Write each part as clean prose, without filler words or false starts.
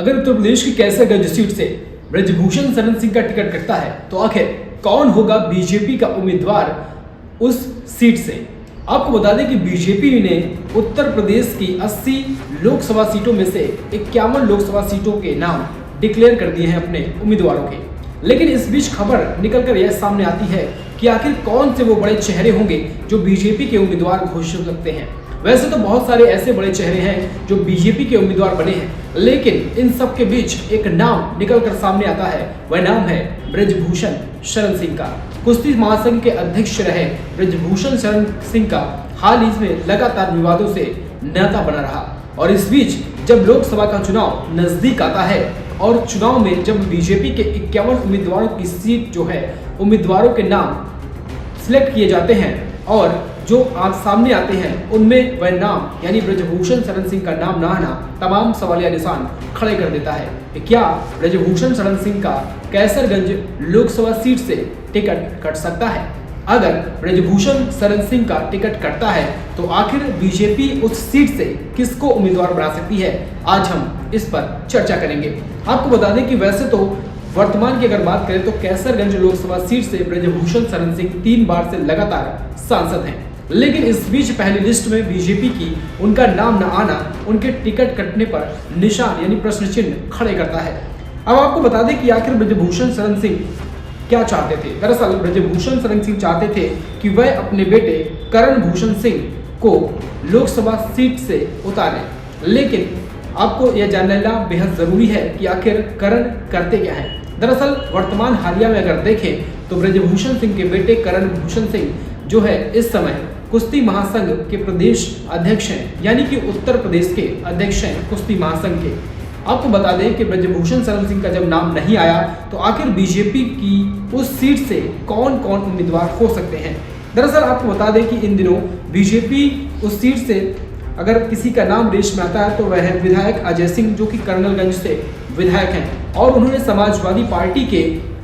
अगर उत्तर प्रदेश की कैसरगंज सीट से ब्रजभूषण शरण सिंह का टिकट कटता है तो आखिर कौन होगा बीजेपी का उम्मीदवार उस सीट से। आपको बता दें कि बीजेपी ने उत्तर प्रदेश की 80 लोकसभा सीटों में से 51 लोकसभा सीटों के नाम डिक्लेयर कर दिए हैं अपने उम्मीदवारों के। लेकिन इस बीच खबर निकलकर यह सामने आती है कि आखिर कौन से वो बड़े चेहरे होंगे जो बीजेपी के उम्मीदवार घोषित लगते हैं। वैसे तो बहुत सारे ऐसे बड़े चेहरे हैं जो बीजेपी के उम्मीदवार बने हैं, लेकिन इन सब के बीच एक नाम निकलकर सामने आता है। वह नाम है ब्रजभूषण शरण सिंह का। कुश्ती महासंघ के अध्यक्ष रहे ब्रजभूषण शरण सिंह का हाल ही में लगातार विवादों से नेता बना रहा। और इस बीच जब लोकसभा का चुनाव नजदीक आता है और चुनाव में जब बीजेपी के 51 उम्मीदवारों की सीट जो है उम्मीदवारों के नाम सिलेक्ट किए जाते हैं और जो आज सामने आते हैं उनमें वह नाम यानी ब्रजभूषण शरण सिंह का नाम ना आना तमाम सवालिया निशान खड़े कर देता है। क्या ब्रजभूषण शरण सिंह का कैसरगंज लोकसभा सीट से टिकट कट सकता है? अगर ब्रजभूषण शरण सिंह का टिकट कटता है तो आखिर बीजेपी उस सीट से किसको उम्मीदवार बना सकती है? आज हम इस पर चर्चा करेंगे। आपको बता दें कि वैसे तो वर्तमान की अगर बात करें तो कैसरगंज लोकसभा सीट से ब्रजभूषण शरण सिंह 3 बार से लगातार सांसद हैं, लेकिन इस बीच पहली लिस्ट में बीजेपी की उनका नाम न आना उनके टिकट कटने पर निशान यानी प्रश्न चिन्ह खड़े करता है। अब आपको बता दें कि आखिर ब्रजभूषण शरण सिंह क्या चाहते थे। दरअसल ब्रजभूषण शरण सिंह चाहते थे कि वह अपने बेटे करण भूषण सिंह को लोकसभा सीट से उतारें, लेकिन आपको यह जानना बेहद जरूरी है कि आखिर करण करते क्या है। दरअसल वर्तमान हालिया में अगर देखें तो ब्रजभूषण सिंह के बेटे करण भूषण सिंह जो है इस समय कुश्ती महासंघ के प्रदेश अध्यक्ष हैं, यानी कि उत्तर प्रदेश के अध्यक्ष हैं कुश्ती महासंघ के। आपको बता दें कि ब्रजभूषण शरण सिंह का जब नाम नहीं आया तो आखिर बीजेपी की उस सीट से कौन कौन उम्मीदवार हो सकते हैं। दरअसल आपको बता दें कि इन दिनों बीजेपी उस सीट से अगर किसी का नाम रेस में आता है तो वह है विधायक अजय सिंह, जो कि कर्नलगंज से विधायक हैं और उन्होंने समाजवादी पार्टी के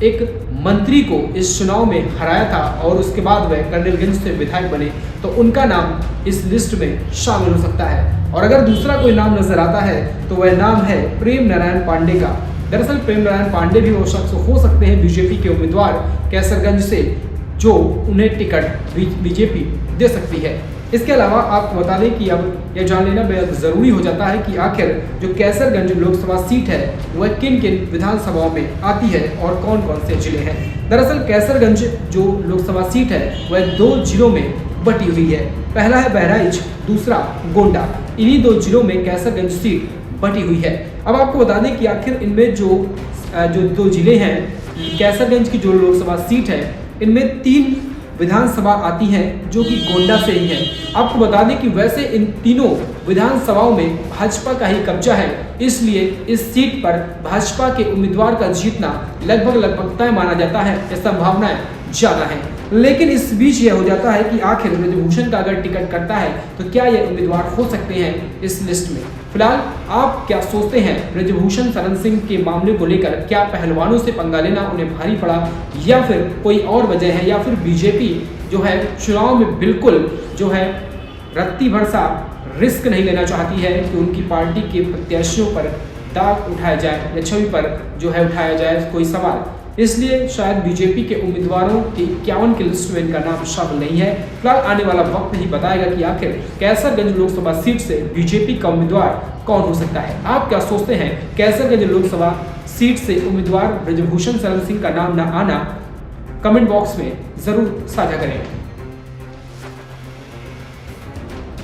एक मंत्री को इस चुनाव में हराया था और उसके बाद वह कर्नलगंज से विधायक बने, तो उनका नाम इस लिस्ट में शामिल हो सकता है। और अगर दूसरा कोई नाम नजर आता है तो वह नाम है प्रेम नारायण पांडे का। दरअसल प्रेम नारायण पांडे भी वो शख्स हो सकते हैं बीजेपी के उम्मीदवार कैसरगंज से जो उन्हें टिकट बीजेपी दे सकती है। इसके अलावा आपको बता दें कि अब यह जान लेना बेहद जरूरी हो जाता है कि आखिर जो कैसरगंज लोकसभा सीट है वह किन किन विधानसभाओं में आती है और कौन कौन से जिले हैं। दरअसल कैसरगंज जो लोकसभा सीट है वह 2 जिलों में बटी हुई है। पहला है बहराइच, दूसरा गोंडा। इन्हीं 2 जिलों में कैसरगंज सीट बटी हुई है। अब आपको बता दें कि आखिर इनमें जो 2 जिले हैं, कैसरगंज की जो लोकसभा सीट है इनमें 3 विधानसभा आती हैं जो कि गोंडा से ही है। आपको बता दें कि वैसे इन तीनों विधानसभाओं में भाजपा का ही कब्जा है, इसलिए इस सीट पर भाजपा के उम्मीदवार का जीतना लगभग तय माना जाता है। ये संभावनाएं ज्यादा हैं, लेकिन इस बीच यह हो जाता है कि आखिर ब्रजभूषण का अगर टिकट कटता है तो क्या ये उम्मीदवार हो सकते हैं इस लिस्ट में। फिलहाल आप क्या सोचते हैं ब्रजभूषण शरण सिंह के मामले को लेकर? क्या पहलवानों से पंगा लेना उन्हें भारी पड़ा या फिर कोई और वजह है, या फिर बीजेपी जो है चुनाव में बिल्कुल जो है रत्ती भर सा रिस्क नहीं लेना चाहती है कि उनकी पार्टी के प्रत्याशियों पर दाग उठाया जाए या छवि पर जो है उठाया जाए कोई सवाल, इसलिए शायद बीजेपी के उम्मीदवारों की 51 की लिस्ट में इनका नाम शामिल नहीं है। फिलहाल आने वाला वक्त ही बताएगा कि आखिर कैसरगंज लोकसभा सीट से बीजेपी का उम्मीदवार कौन हो सकता है। आप क्या सोचते हैं कैसरगंज लोकसभा सीट से उम्मीदवार ब्रजभूषण शरण सिंह का नाम न आना? कमेंट बॉक्स में जरूर साझा करें।